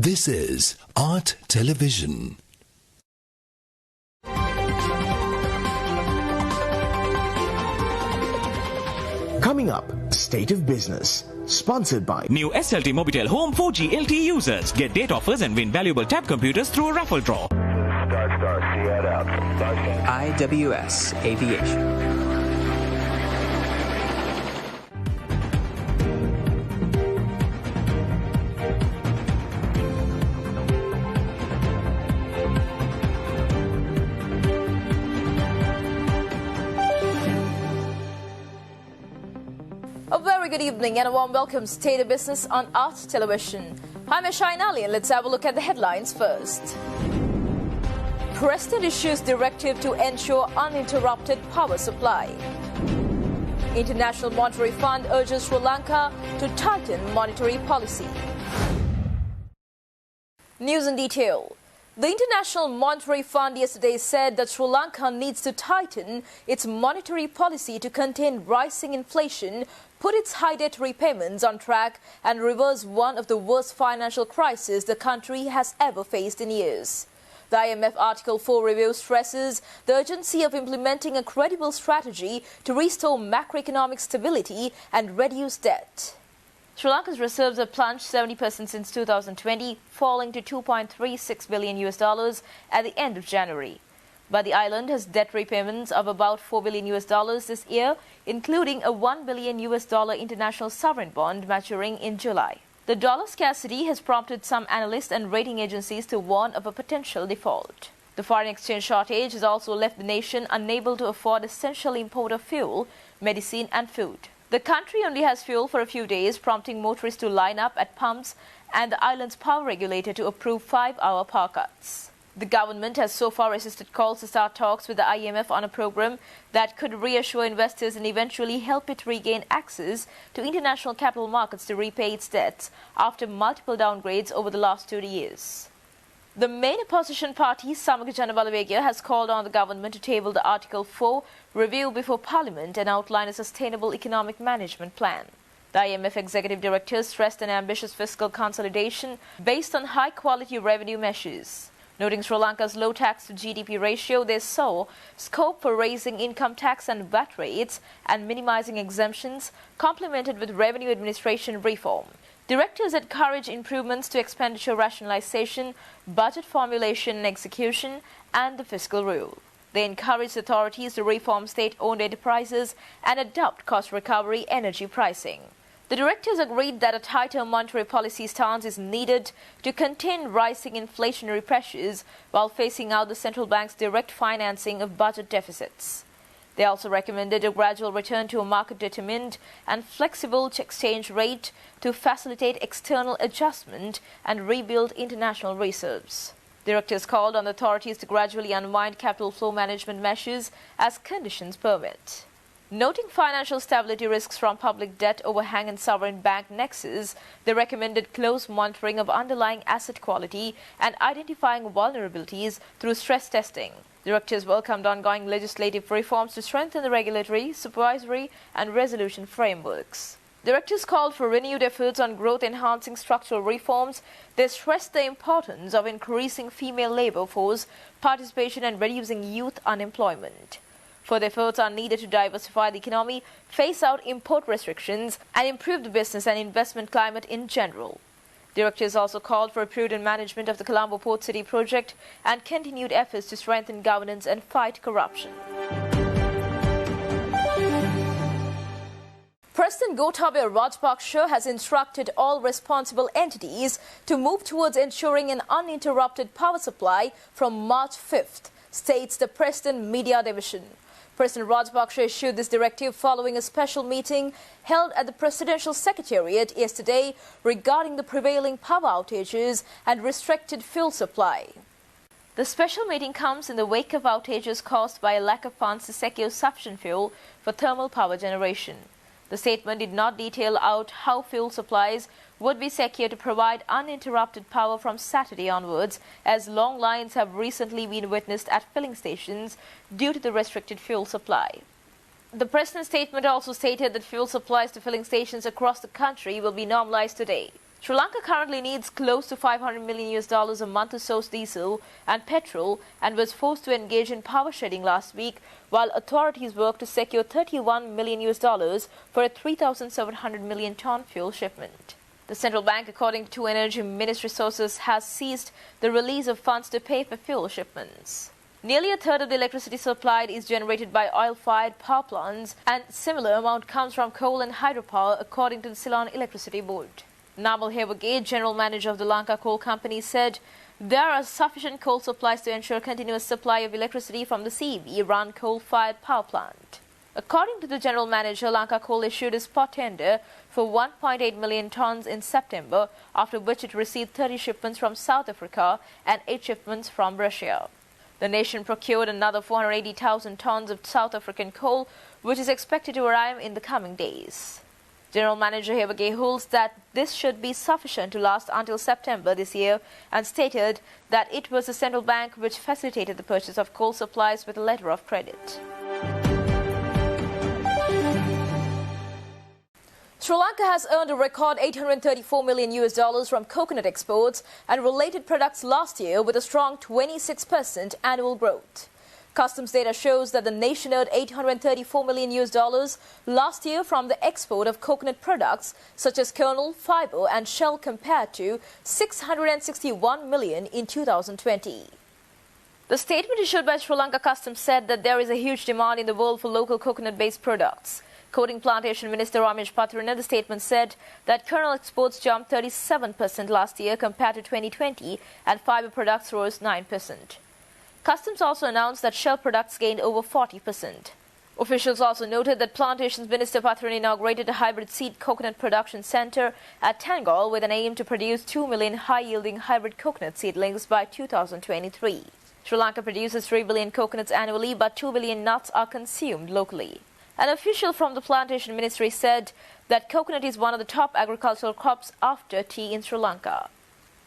This is Art Television. Coming up, State of Business, sponsored by New SLT Mobitel Home 4G LTE users get date offers and win valuable tab computers through a raffle draw. IWS Aviation. A very good evening and a warm welcome to State of Business on Art Television. I'm Shain Ali and let's have a look at the headlines first. President issues directive to ensure uninterrupted power supply. International Monetary Fund urges Sri Lanka to tighten monetary policy. News in detail. The International Monetary Fund yesterday said that Sri Lanka needs to tighten its monetary policy to contain rising inflation, put its high debt repayments on track, and reverse one of the worst financial crises the country has ever faced in years. The IMF Article 4 review stresses the urgency of implementing a credible strategy to restore macroeconomic stability and reduce debt. Sri Lanka's reserves have plunged 70% since 2020, falling to $2.36 billion at the end of January. But the island has debt repayments of about $4 billion this year, including a $1 billion international sovereign bond maturing in July. The dollar scarcity has prompted some analysts and rating agencies to warn of a potential default. The foreign exchange shortage has also left the nation unable to afford essential import of fuel, medicine and food. The country only has fuel for a few days, prompting motorists to line up at pumps and the island's power regulator to approve 5-hour power cuts. The government has so far resisted calls to start talks with the IMF on a program that could reassure investors and eventually help it regain access to international capital markets to repay its debts after multiple downgrades over the last 2 years. The main opposition party, Samaka Jana Balawegaya, has called on the government to table the Article 4 review before Parliament and outline a sustainable economic management plan. The IMF executive director stressed an ambitious fiscal consolidation based on high-quality revenue measures. Noting Sri Lanka's low tax to GDP ratio, they saw scope for raising income tax and VAT rates and minimizing exemptions, complemented with revenue administration reform. Directors encourage improvements to expenditure rationalization, budget formulation and execution, and the fiscal rule. They encourage authorities to reform state-owned enterprises and adopt cost recovery energy pricing. The directors agreed that a tighter monetary policy stance is needed to contain rising inflationary pressures while phasing out the central bank's direct financing of budget deficits. They also recommended a gradual return to a market-determined and flexible exchange rate to facilitate external adjustment and rebuild international reserves. Directors called on the authorities to gradually unwind capital flow management measures as conditions permit. Noting financial stability risks from public debt overhang and sovereign bank nexus, they recommended close monitoring of underlying asset quality and identifying vulnerabilities through stress testing. Directors welcomed ongoing legislative reforms to strengthen the regulatory, supervisory and resolution frameworks. Directors called for renewed efforts on growth-enhancing structural reforms. They stressed the importance of increasing female labor force participation and reducing youth unemployment. Further efforts are needed to diversify the economy, phase out import restrictions, and improve the business and investment climate in general. Directors also called for a prudent management of the Colombo Port City project and continued efforts to strengthen governance and fight corruption. President Gotabaya Rajapaksa has instructed all responsible entities to move towards ensuring an uninterrupted power supply from March 5th, states the President Media Division. President Rajapaksa issued this directive following a special meeting held at the Presidential Secretariat yesterday regarding the prevailing power outages and restricted fuel supply. The special meeting comes in the wake of outages caused by a lack of funds to secure sufficient fuel for thermal power generation. The statement did not detail out how fuel supplies would be secured to provide uninterrupted power from Saturday onwards, as long lines have recently been witnessed at filling stations due to the restricted fuel supply. The President's statement also stated that fuel supplies to filling stations across the country will be normalized today. Sri Lanka currently needs close to $500 million a month to source diesel and petrol and was forced to engage in power shedding last week while authorities work to secure $31 million for a 3,700 million ton fuel shipment. The central bank, according to Energy Ministry sources, has ceased the release of funds to pay for fuel shipments. Nearly a third of the electricity supplied is generated by oil-fired power plants, and similar amount comes from coal and hydropower, according to the Ceylon Electricity Board. Namal Hevagay, general manager of the Lanka Coal Company, said there are sufficient coal supplies to ensure continuous supply of electricity from the CEB-run coal-fired power plant. According to the general manager, Lanka Coal issued a spot tender for 1.8 million tons in September, after which it received 30 shipments from South Africa and 8 shipments from Russia. The nation procured another 480,000 tons of South African coal, which is expected to arrive in the coming days. General Manager Hevagay holds that this should be sufficient to last until September this year and stated that it was the central bank which facilitated the purchase of coal supplies with a letter of credit. Sri Lanka has earned a record $834 million from coconut exports and related products last year with a strong 26% annual growth. Customs data shows that the nation earned $834 million last year from the export of coconut products such as kernel, fiber and shell compared to $661 million in 2020. The statement issued by Sri Lanka Customs said that there is a huge demand in the world for local coconut-based products. Quoting Plantation Minister Ramesh Pathrana, the statement said that kernel exports jumped 37% last year compared to 2020 and fiber products rose 9%. Customs also announced that shell products gained over 40%. Officials also noted that Plantations Minister Pathrana inaugurated a hybrid seed coconut production center at Tangal with an aim to produce 2 million high-yielding hybrid coconut seedlings by 2023. Sri Lanka produces 3 billion coconuts annually, but 2 billion nuts are consumed locally. An official from the Plantation Ministry said that coconut is one of the top agricultural crops after tea in Sri Lanka.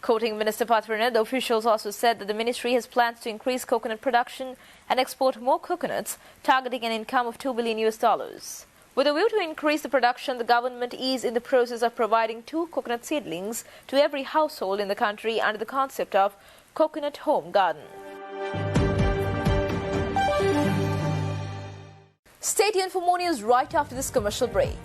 Quoting Minister Pathrana, the officials also said that the ministry has plans to increase coconut production and export more coconuts, targeting an income of $2 billion. With a view to increase the production, the government is in the process of providing 2 coconut seedlings to every household in the country under the concept of Coconut Home Garden. Stay tuned for more news right after this commercial break.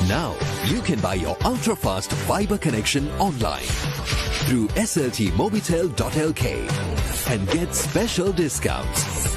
Now, you can buy your ultra-fast fiber connection online through sltmobitel.lk and get special discounts.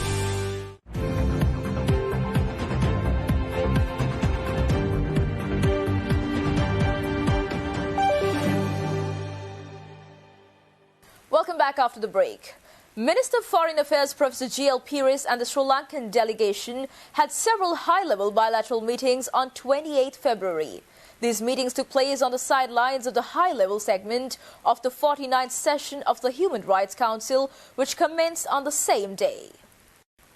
Welcome back after the break. Minister of Foreign Affairs Professor G.L. Pires and the Sri Lankan delegation had several high-level bilateral meetings on 28 February. These meetings took place on the sidelines of the high-level segment of the 49th session of the Human Rights Council, which commenced on the same day.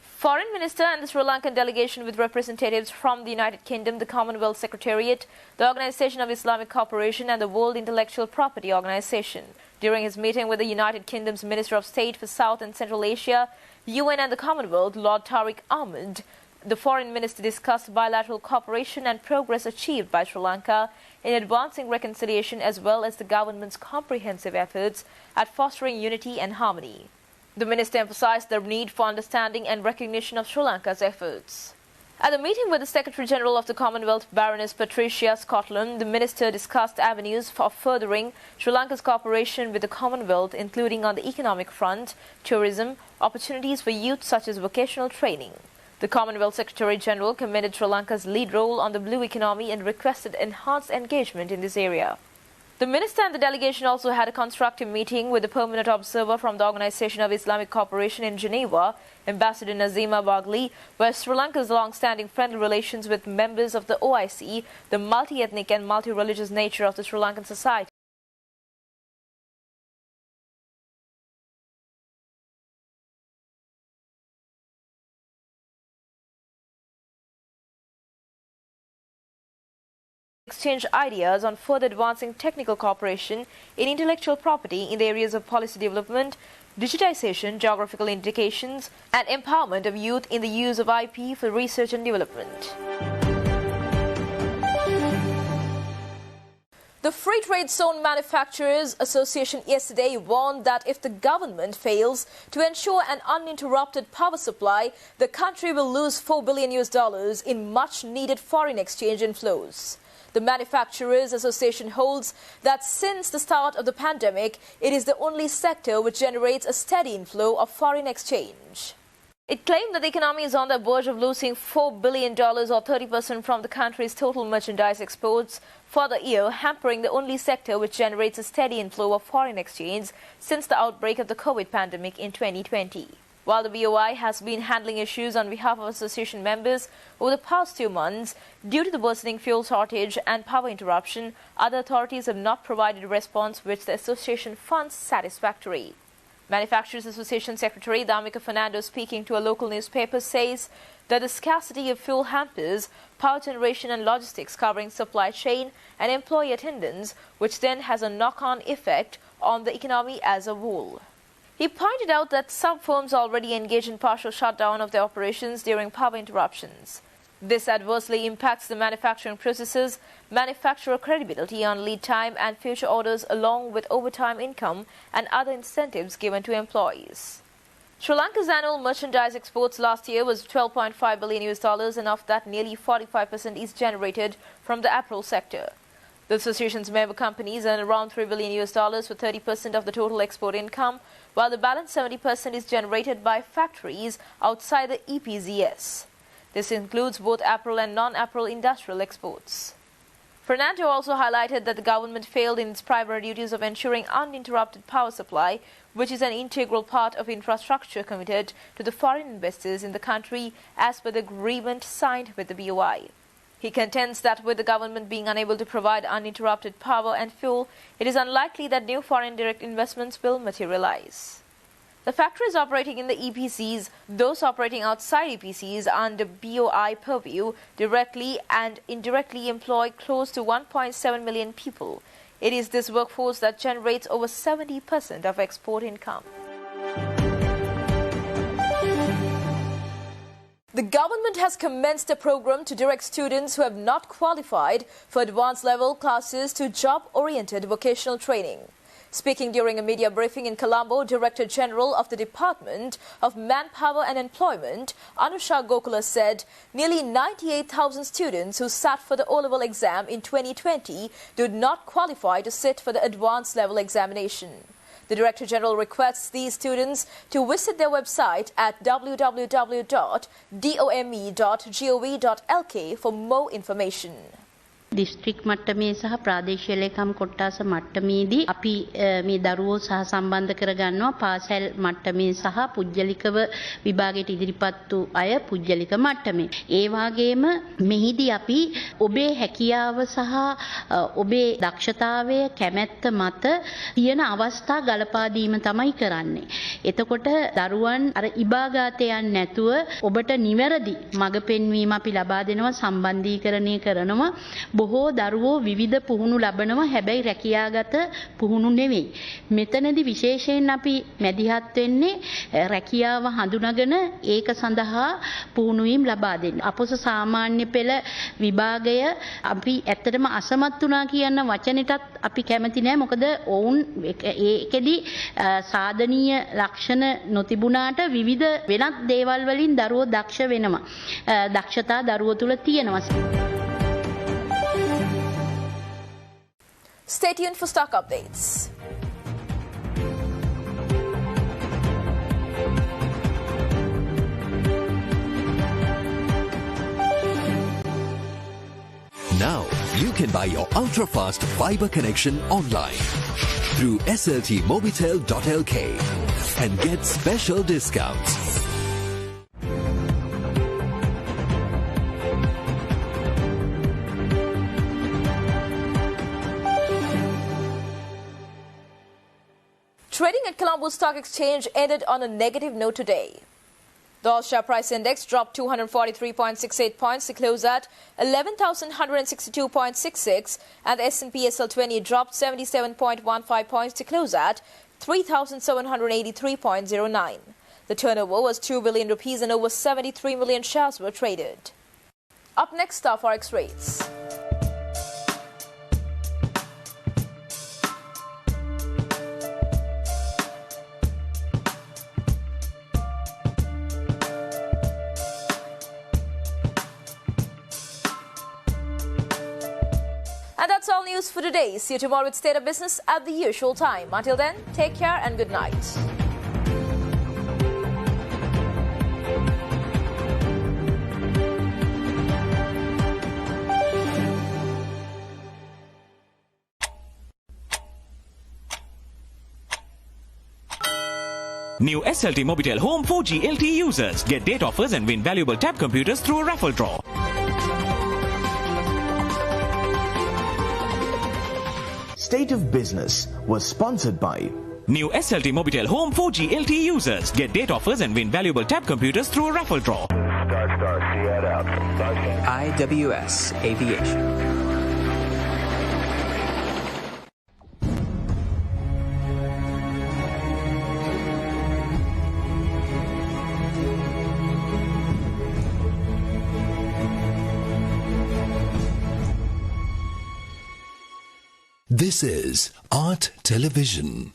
Foreign Minister and the Sri Lankan delegation with representatives from the United Kingdom, the Commonwealth Secretariat, the Organization of Islamic Cooperation and the World Intellectual Property Organization. During his meeting with the United Kingdom's Minister of State for South and Central Asia, UN and the Commonwealth, Lord Tariq Ahmed, the Foreign Minister discussed bilateral cooperation and progress achieved by Sri Lanka in advancing reconciliation as well as the government's comprehensive efforts at fostering unity and harmony. The minister emphasized the need for understanding and recognition of Sri Lanka's efforts. At the meeting with the Secretary-General of the Commonwealth, Baroness Patricia Scotland, the minister discussed avenues for furthering Sri Lanka's cooperation with the Commonwealth, including on the economic front, tourism, opportunities for youth such as vocational training. The Commonwealth Secretary-General commended Sri Lanka's lead role on the blue economy and requested enhanced engagement in this area. The minister and the delegation also had a constructive meeting with the permanent observer from the Organization of Islamic Cooperation in Geneva, Ambassador Nazima Bagli, where Sri Lanka's long-standing friendly relations with members of the OIC, the multi-ethnic and multi-religious nature of the Sri Lankan society, exchange ideas on further advancing technical cooperation in intellectual property in the areas of policy development, digitization, geographical indications, and empowerment of youth in the use of IP for research and development. The Free Trade Zone Manufacturers Association yesterday warned that if the government fails to ensure an uninterrupted power supply, the country will lose $4 billion in much-needed foreign exchange inflows. The Manufacturers Association holds that since the start of the pandemic, it is the only sector which generates a steady inflow of foreign exchange. It claimed that the economy is on the verge of losing $4 billion or 30% from the country's total merchandise exports for the year, hampering the only sector which generates a steady inflow of foreign exchange since the outbreak of the COVID pandemic in 2020. While the BOI has been handling issues on behalf of association members over the past 2 months due to the worsening fuel shortage and power interruption, other authorities have not provided a response which the association finds satisfactory. Manufacturers Association Secretary Damika Fernando, speaking to a local newspaper, says that the scarcity of fuel hampers power generation and logistics covering supply chain and employee attendance, which then has a knock-on effect on the economy as a whole. He pointed out that some firms already engage in partial shutdown of their operations during power interruptions. This adversely impacts the manufacturing processes, manufacturer credibility on lead time and future orders, along with overtime income and other incentives given to employees. Sri Lanka's annual merchandise exports last year was $12.5 billion, and of that nearly 45% is generated from the apparel sector. The association's member companies earn around $3 billion for 30% of the total export income, while the balance 70% is generated by factories outside the EPZS. This includes both apparel and non-apparel industrial exports. Fernando also highlighted that the government failed in its primary duties of ensuring uninterrupted power supply, which is an integral part of infrastructure committed to the foreign investors in the country as per the agreement signed with the BOI. He contends that with the government being unable to provide uninterrupted power and fuel, it is unlikely that new foreign direct investments will materialize. The factories operating in the EPCs, those operating outside EPCs under BOI purview, directly and indirectly employ close to 1.7 million people. It is this workforce that generates over 70% of export income. The government has commenced a program to direct students who have not qualified for advanced level classes to job-oriented vocational training. Speaking during a media briefing in Colombo, Director General of the Department of Manpower and Employment, Anusha Gokula, said nearly 98,000 students who sat for the O-level exam in 2020 did not qualify to sit for the advanced level examination. The Director General requests these students to visit their website at www.dome.gov.lk for more information. District මට්ටමේ සහ ප්‍රාදේශීය ලේකම් කොට්ටාස මට්ටමේදී අපි මේ දරුවෝ සහ සම්බන්ධ කරගන්නවා පාසල් මට්ටමේ සහ පුජ්‍යලිකව විභාගයට ඉදිරිපත් වූ අය පුජ්‍යලික මට්ටමේ. ඒ වගේම මෙහිදී අපි ඔබේ හැකියාව සහ ඔබේ දක්ෂතාවය කැමැත්ත මත තියෙන අවස්ථා ගලපා දීම තමයි කරන්නේ. එතකොට දරුවන් අර ඉබාගාතයන් නැතුව ඔබට නිවැරදි මඟ පෙන්වීම අපි ලබා දෙනවා සම්බන්ධීකරණය කරනවා. බොහෝ දරුවෝ විවිධ පුහුණු ලබනවා හැබැයි රැකියාගත පුහුණු නෙවෙයි. මෙතනදී විශේෂයෙන් අපි මැදිහත් වෙන්නේ රැකියාව හඳුනාගෙන ඒක සඳහා පුහුණු වීම ලබා දෙන්න. අපොස සාමාන්‍ය පෙළ විභාගය අපි ඇත්තටම අසමත් වුණා කියන වචනෙටත් අපි කැමති නෑ. මොකද ඔවුන් ඒකෙදි සාධනීය ලක්ෂණ නොතිබුණාට විවිධ වෙනත් දේවල් වලින් දරුවෝ දක්ෂ වෙනවා. දක්ෂතා දරුවෝ තුල තියෙනවා. Stay tuned for stock updates. Now you can buy your ultra-fast fiber connection online through sltmobitel.lk and get special discounts. Trading at Colombo Stock Exchange ended on a negative note today. The All Share Price Index dropped 243.68 points to close at 11,162.66, and the S&P SL20 dropped 77.15 points to close at 3,783.09. The turnover was 2 billion rupees and over 73 million shares were traded. Up next are forex rates. And that's all news for today. See you tomorrow with State of Business at the usual time. Until then, take care and good night. New SLT Mobitel Home 4G LTE users get date offers and win valuable tab computers through a raffle draw. State of Business was sponsored by New SLT Mobitel Home 4G LTE users get date offers and win valuable tab computers through a raffle draw. IWS Aviation. This is Art Television.